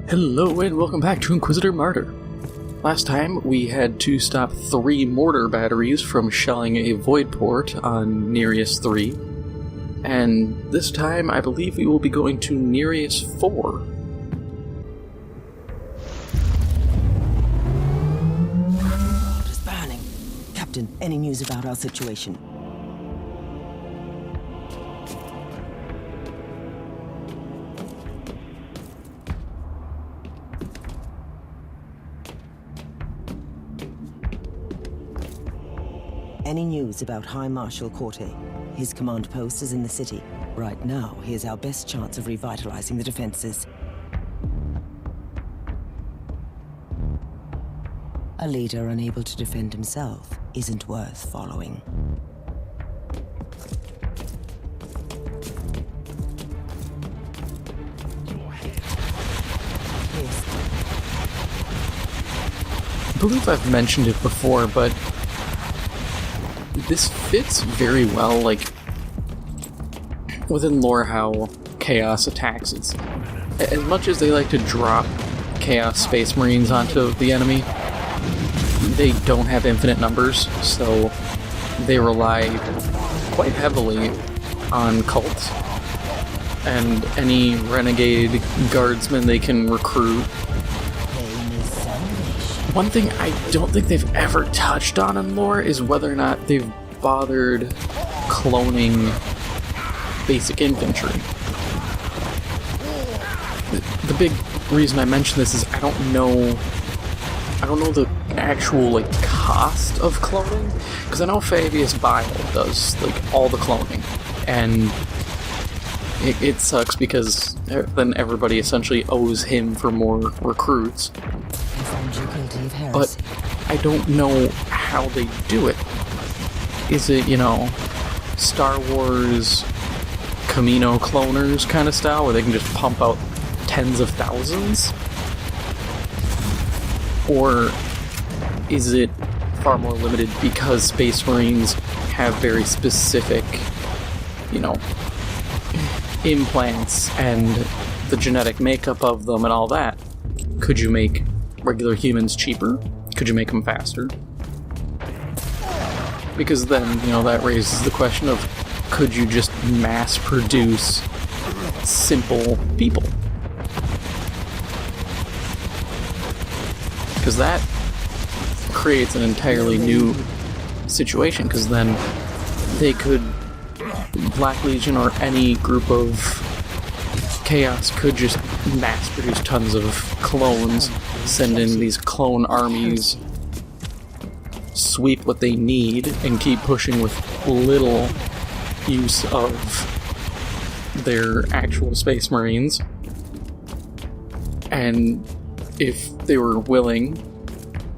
Hello and welcome back to Inquisitor Martyr. Last time we had to stop 3 mortar batteries from shelling a void port on Nereus 3, and this time I believe we will be going to Nereus 4. It is burning. Captain, any news about our situation? Any news about High Marshal Corte? His command post is in the city. Right now, he is our best chance of revitalizing the defenses. A leader unable to defend himself isn't worth following. I believe I've mentioned it before, but this fits very well, like, within lore how Chaos attacks. It's, as much as they like to drop Chaos Space Marines onto the enemy, they don't have infinite numbers, so they rely quite heavily on cults and any renegade guardsmen they can recruit. One thing I don't think they've ever touched on in lore is whether or not they've bothered cloning basic infantry. The big reason I mention this is I don't know the actual cost of cloning, because I know Fabius Bile does all the cloning, and it sucks because then everybody essentially owes him for more recruits. But I don't know how they do it. Is it, Star Wars Camino cloners kind of style, where they can just pump out tens of thousands? Or is it far more limited because Space Marines have very specific, implants and the genetic makeup of them and all that? Could you make regular humans cheaper? Could you make them faster? Because then, that raises the question of, could you just mass produce simple people? Because that creates an entirely new situation, because then they could, Black Legion or any group of Chaos could just mass produce tons of clones, send in these clone armies, sweep what they need, and keep pushing with little use of their actual Space Marines. And if they were willing,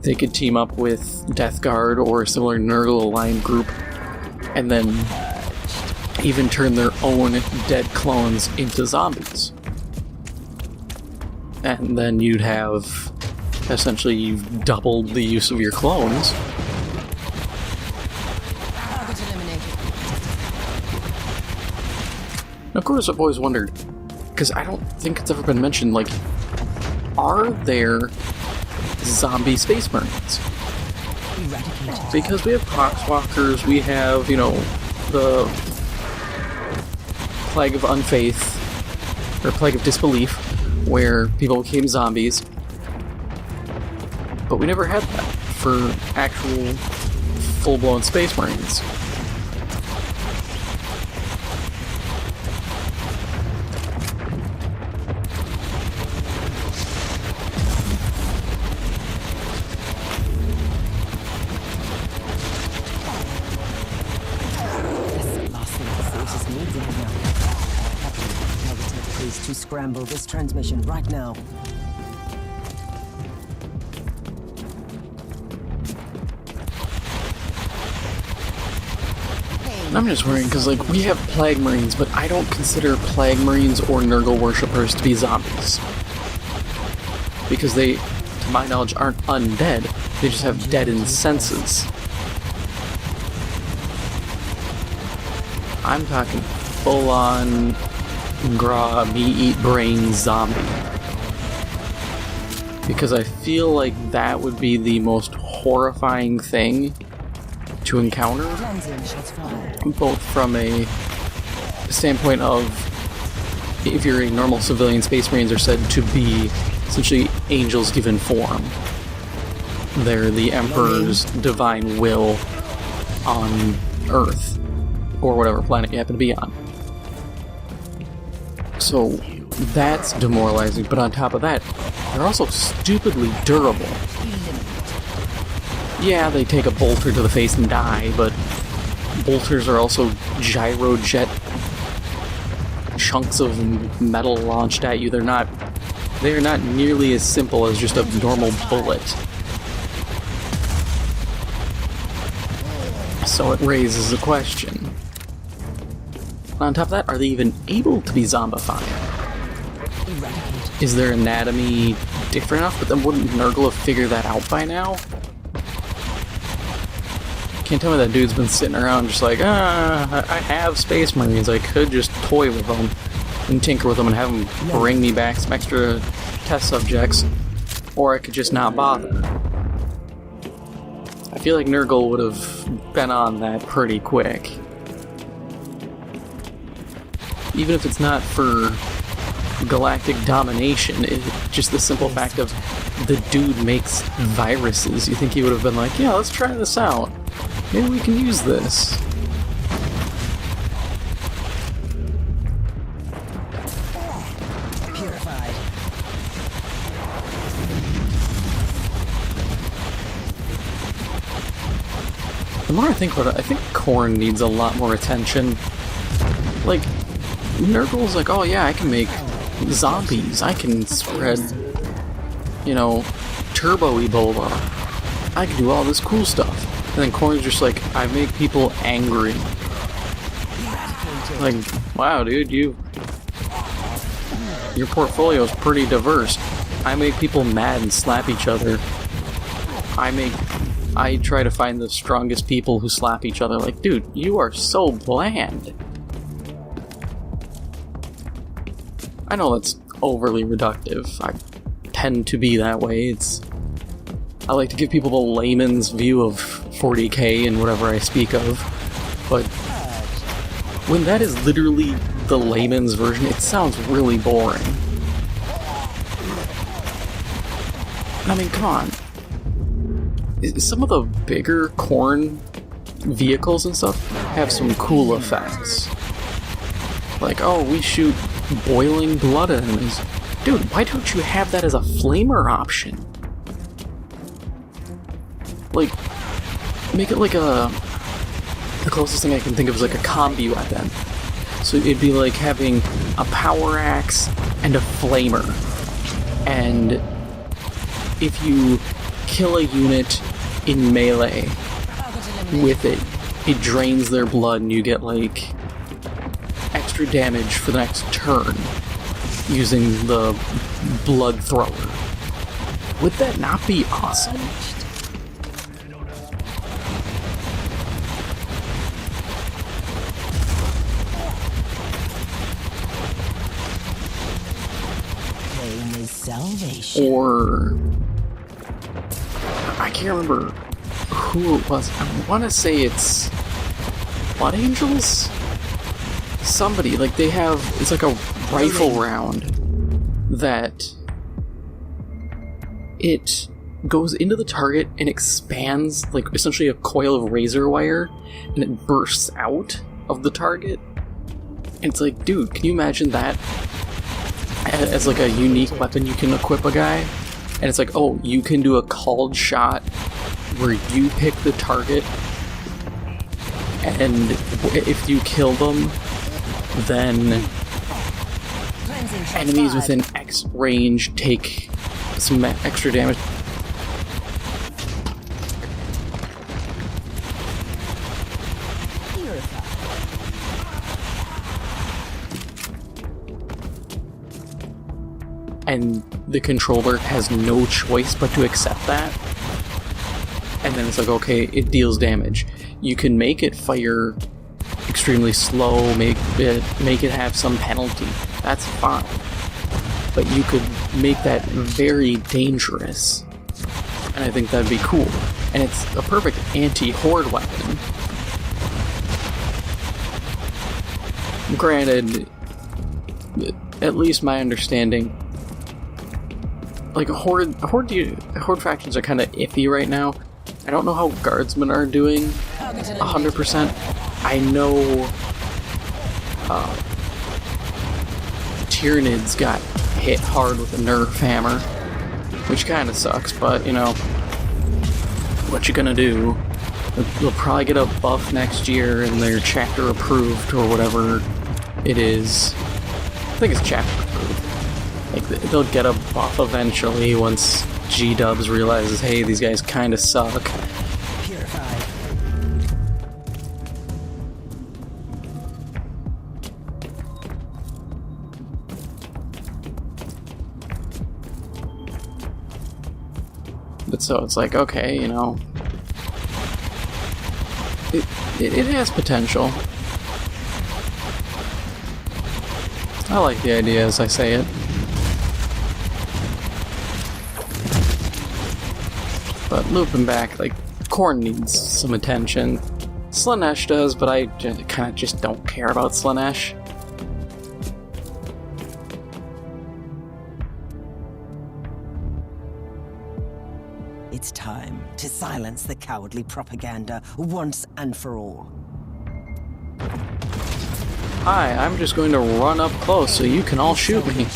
they could team up with Death Guard or a similar Nurgle-aligned group, and then even turn their own dead clones into zombies. And then you'd have, essentially, you've doubled the use of your clones. Of course, I've always wondered, because I don't think it's ever been mentioned, are there zombie Space Marines? Because we have Poxwalkers, we have, the Plague of Unfaith, or Plague of Disbelief, where people became zombies. But we never had that for actual full-blown Space Marines. To scramble this transmission right now. I'm just worrying because, we have Plague Marines, but I don't consider Plague Marines or Nurgle worshippers to be zombies. Because they, to my knowledge, aren't undead. They just have deadened senses. I'm talking full-on Gra, me-eat-brain zombie. because I feel like that would be the most horrifying thing to encounter, both from a standpoint of if you're a normal civilian, Space Marines are said to be essentially angels given form. They're the Emperor's divine will on Earth, or whatever planet you happen to be on. So that's demoralizing, but on top of that, they're also stupidly durable. Yeah, they take a bolter to the face and die, but bolters are also gyrojet chunks of metal launched at you. They're not nearly as simple as just a normal bullet. So it raises a question. On top of that, are they even able to be zombified? Is their anatomy different enough? But then wouldn't Nurgle have figured that out by now? Can't tell me that dude's been sitting around just like, I have Space Marines, I could just toy with them and tinker with them and have them bring me back some extra test subjects, or I could just not bother. I feel like Nurgle would have been on that pretty quick. Even if it's not for galactic domination, just the simple fact of the dude makes viruses, you think he would have been like, yeah, let's try this out. Maybe we can use this. Purified. The more I think about it, I think Khorne needs a lot more attention. Like, Nurgle's like, oh yeah, I can make zombies. I can spread, turbo Ebola. I can do all this cool stuff. And then Khorne's just like, I make people angry. Like, wow, dude, your portfolio is pretty diverse. I make people mad and slap each other. I try to find the strongest people who slap each other. Like, dude, you are so bland. I know that's overly reductive. I tend to be that way. I like to give people the layman's view of 40K and whatever I speak of, but when that is literally the layman's version, it sounds really boring. I mean, come on. Some of the bigger Khorne vehicles and stuff have some cool effects. Like, oh, we shoot boiling blood enemies. Dude, why don't you have that as a flamer option? Like, make it like the closest thing I can think of is like a combi weapon. So it'd be like having a power axe and a flamer. And if you kill a unit in melee with it, it drains their blood and you get like extra damage for the next turn using the blood thrower. Would that not be awesome? Salvation. Or I can't remember who it was. I want to say it's Blood Angels? Somebody, like they have, it's like a rifle round that it goes into the target and expands like essentially a coil of razor wire and it bursts out of the target. And it's like, dude, can you imagine that as like a unique weapon you can equip a guy? And it's like, oh, you can do a called shot where you pick the target, and if you kill them, then enemies within X range take some extra damage. And the controller has no choice but to accept that. And then it's like, okay, it deals damage. You can make it fire extremely slow, make it have some penalty. That's fine. but you could make that very dangerous. And I think that'd be cool. And it's a perfect anti-horde weapon. Granted, at least my understanding, like horde factions are kind of iffy right now. I don't know how guardsmen are doing 100%. I know Tyranids got hit hard with a nerf hammer, which kind of sucks, but you know, what you gonna do? They'll probably get a buff next year and they're chapter approved or whatever it is. I think it's chapter approved. Like, they'll get a buff eventually once G-Dubs realizes, hey, these guys kind of suck. Purified. But so it's like, okay, you know, it has potential. I like the idea as I say it. But looping back, like, Khorne needs some attention. Slaanesh does, but I kind of just don't care about Slaanesh. It's time to silence the cowardly propaganda once and for all. Hi, I'm just going to run up close so you can all shoot me.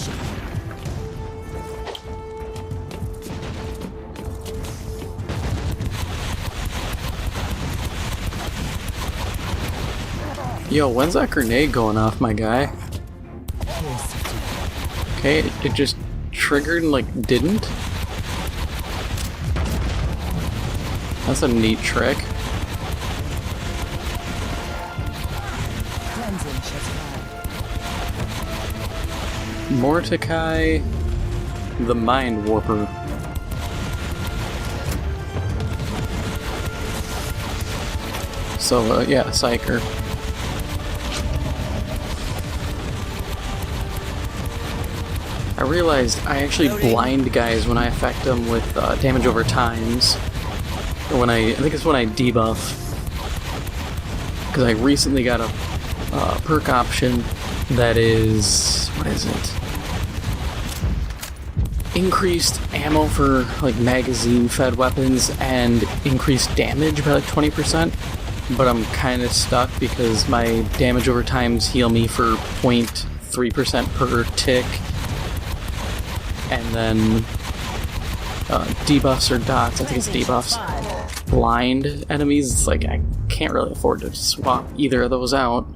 Yo, when's that grenade going off, my guy? Okay, it just triggered and, like, didn't? That's a neat trick. Mordecai, the Mindwarper. So, yeah, Psyker. I realized I actually blind guys when I affect them with damage over times. Or when I think it's when I debuff. Because I recently got a perk option that is, what is it? Increased ammo for like magazine-fed weapons and increased damage by like 20%. But I'm kind of stuck because my damage over times heal me for 0.3% per tick. And then debuffs or dots, I think it's debuffs. Blind enemies, it's like I can't really afford to swap either of those out.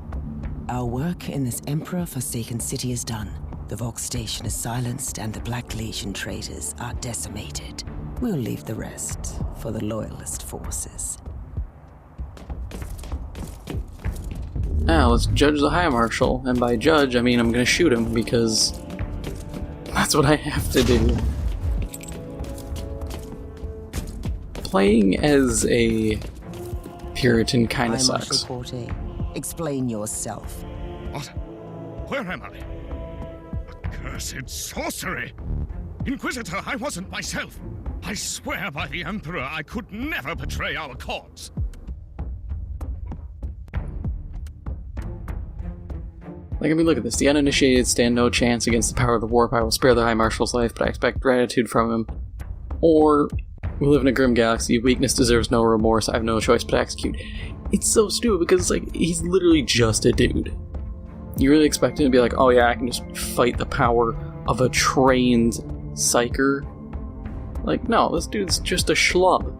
Our work in this Emperor-forsaken city is done. The Vox station is silenced and the Black Legion traitors are decimated. We'll leave the rest for the loyalist forces. Now let's judge the High Marshal, and by judge I mean I'm gonna shoot him because that's what I have to do. Playing as a Puritan kind of sucks. Marshal 40, explain yourself. What? Where am I? Accursed sorcery! Inquisitor, I wasn't myself. I swear by the Emperor I could never betray our cause. Like, I mean, look at this. The uninitiated stand no chance against the power of the warp. I will spare the High Marshal's life, but I expect gratitude from him. Or, we live in a grim galaxy. Weakness deserves no remorse. I have no choice but to execute. It's so stupid because, like, he's literally just a dude. You really expect him to be like, oh yeah, I can just fight the power of a trained psyker? Like, no, this dude's just a schlub.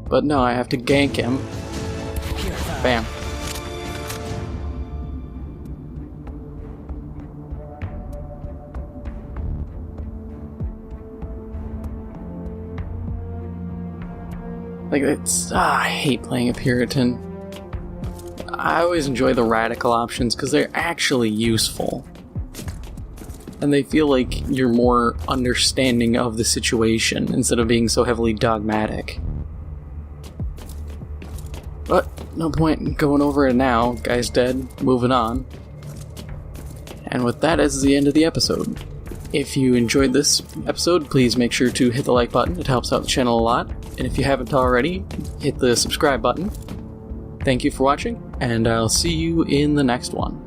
But no, I have to gank him. Bam. Like, it's... I hate playing a Puritan. I always enjoy the radical options because they're actually useful. And they feel like you're more understanding of the situation instead of being so heavily dogmatic. But, no point in going over it now. Guy's dead. Moving on. And with that, this is the end of the episode. If you enjoyed this episode, please make sure to hit the like button. It helps out the channel a lot. And if you haven't already, hit the subscribe button. Thank you for watching, and I'll see you in the next one.